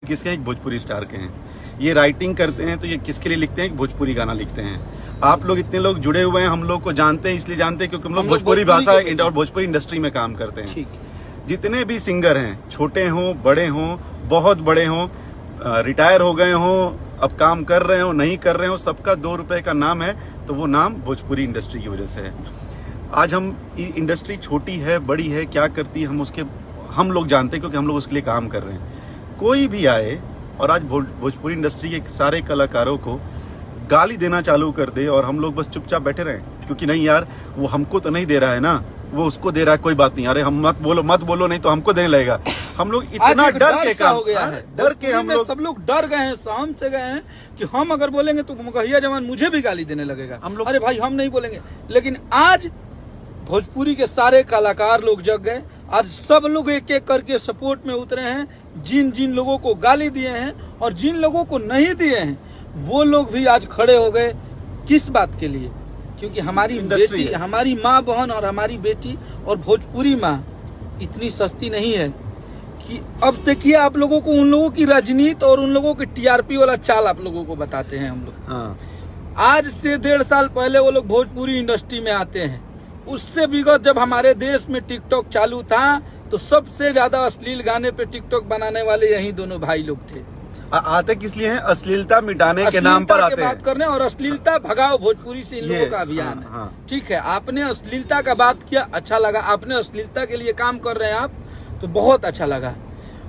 किसके एक भोजपुरी स्टार के हैं। ये राइटिंग करते हैं तो ये किसके लिए लिखते हैं? एक भोजपुरी गाना लिखते हैं। आप लोग इतने लोग जुड़े हुए हैं, हम लोग को जानते हैं, इसलिए जानते हैं क्योंकि हम लोग भोजपुरी भाषा और भोजपुरी इंडस्ट्री में काम करते हैं। जितने भी सिंगर हैं, छोटे हों, बड़े हों, बहुत बड़े हों, रिटायर हो गए हों, अब काम कर रहे हो, नहीं कर रहे हो, सबका 2 रुपए का नाम है, तो वो नाम भोजपुरी इंडस्ट्री की वजह से है। आज हम इंडस्ट्री छोटी है, बड़ी है, क्या करती है, हम लोग जानते हैं क्योंकि हम लोग उसके लिए काम कर रहे हैं। कोई भी आए और आज भोजपुरी इंडस्ट्री के सारे कलाकारों को गाली देना चालू कर दे और हम लोग बस चुपचाप बैठे रहें क्योंकि नहीं यार वो हमको तो नहीं दे रहा है ना, वो उसको दे रहा है, कोई बात नहीं, अरे हम मत बोलो नहीं तो हमको देने लगेगा। हम लोग इतना डर के काम हो गया है, डर के हम लोग सब लोग डर गए हैं, शाम से गए हैं कि हम अगर बोलेंगे तो मगहिया जवान मुझे भी गाली देने लगेगा। हम लोग अरे भाई हम नहीं बोलेंगे। लेकिन आज भोजपुरी के सारे कलाकार लोग जग गए। आज सब लोग एक एक करके सपोर्ट में उतरे हैं। जिन जिन लोगों को गाली दिए हैं और जिन लोगों को नहीं दिए हैं वो लोग भी आज खड़े हो गए। किस बात के लिए? क्योंकि हमारी बेटी, हमारी माँ बहन और हमारी बेटी और भोजपुरी माँ इतनी सस्ती नहीं है कि अब देखिए आप लोगों को उन लोगों की राजनीति और उन लोगों की टीआरपी वाला चाल आप लोगों को बताते हैं हम लोग। हाँ। आज से 1.5 साल पहले वो लोग भोजपुरी इंडस्ट्री में आते हैं। उससे विगत जब हमारे देश में टिकटॉक चालू था तो सबसे ज्यादा अश्लील गाने पे टिकटॉक बनाने वाले यही दोनों भाई लोग थे। आते किस लिए हैं? अश्लीलता मिटाने के नाम पर आते हैं, बात करने और अश्लीलता भगाओ भोजपुरी से इन लोगों का अभियान है। हाँ। ठीक है, आपने अश्लीलता का बात किया, अच्छा लगा। आपने अश्लीलता के लिए काम कर रहे हैं आप, तो बहुत अच्छा लगा।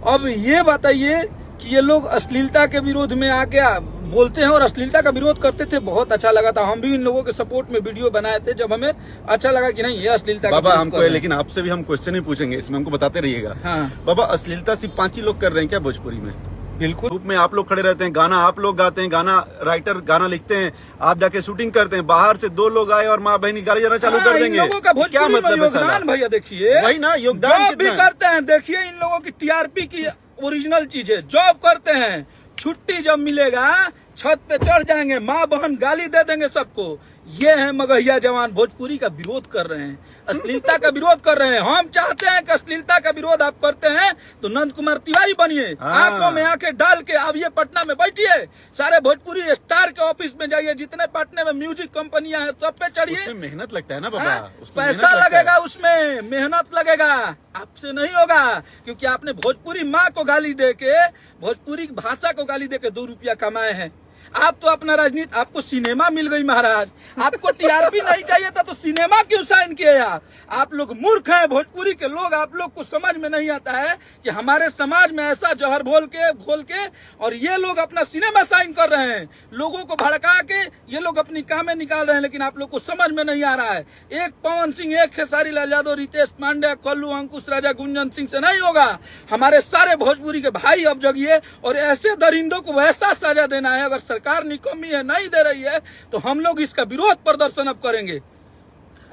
अब ये बताइए कि ये लोग अश्लीलता के विरोध में आके बोलते हैं और अश्लीलता का विरोध करते थे, बहुत अच्छा लगा था। हम भी इन लोगों के सपोर्ट में वीडियो बनाए थे जब हमें अच्छा लगा कि नहीं ये अश्लीलता बाबा हमको, लेकिन आपसे भी हम क्वेश्चन ही पूछेंगे, इसमें हमको बताते रहिएगा। हाँ। बाबा अश्लीलता सिर्फ 5 ही लोग कर रहे हैं क्या भोजपुरी में? बिल्कुल। ग्रुप में आप लोग खड़े रहते हैं, गाना आप लोग गाते हैं, गाना राइटर गाना लिखते हैं, आप जाके शूटिंग करते हैं, बाहर से 2 लोग आए और माँ बहनी गाली देना चालू कर देंगे। लोगों का क्या मतलब योगदान? भैया देखिए, वही ना, योगदान भी करते हैं। देखिए इन लोगों की टीआरपी की ओरिजिनल चीज है। जॉब करते हैं, छुट्टी जब मिलेगा छत पे चढ़ जाएंगे, माँ बहन गाली दे देंगे सबको। ये है मगहिया जवान, भोजपुरी का विरोध कर रहे हैं, अश्लीलता का विरोध कर रहे हैं। हम चाहते हैं कि अश्लीलता का विरोध आप करते हैं तो नंद कुमार तिवारी बनिए, आंखों में आंखें डाल के आइए पटना में बैठिए, सारे भोजपुरी स्टार के ऑफिस में जाइए, जितने पटना में म्यूजिक कंपनियां हैं सब पे चढ़िए। मेहनत लगता है ना बाबा, पैसा लगेगा, उसमें मेहनत लगेगा, आपसे नहीं होगा। क्योंकि आपने भोजपुरी माँ को गाली दे के, भोजपुरी भाषा को गाली दे के 2 रुपया कमाए हैं। आप तो अपना राजनीति, आपको सिनेमा मिल गई महाराज, आपको टीआरपी नहीं चाहिए था तो सिनेमा क्यों साइन किए आप लोग मूर्ख हैं भोजपुरी के लोग। आप लोग को समझ में नहीं आता है कि हमारे समाज में ऐसा जहर घोल के और ये लोग अपना सिनेमा साइन कर रहे हैं, लोगों को भड़का के ये लोग अपनी कामें निकाल रहे हैं। लेकिन आप लोग को समझ में नहीं आ रहा है, एक पवन सिंह, एक खेसारी लाल यादव, रितेश पांडे, कल्लू, अंकुश राजा, गुंजन सिंह से नहीं होगा। हमारे सारे भोजपुरी के भाई अब जगिए और ऐसे दरिंदों को वैसा सजा देना है। अगर सरकार निकम्मी है, नहीं दे रही है, तो हम लोग इसका विरोध प्रदर्शन अब करेंगे।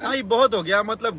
हाँ, ये बहुत हो गया, मतलब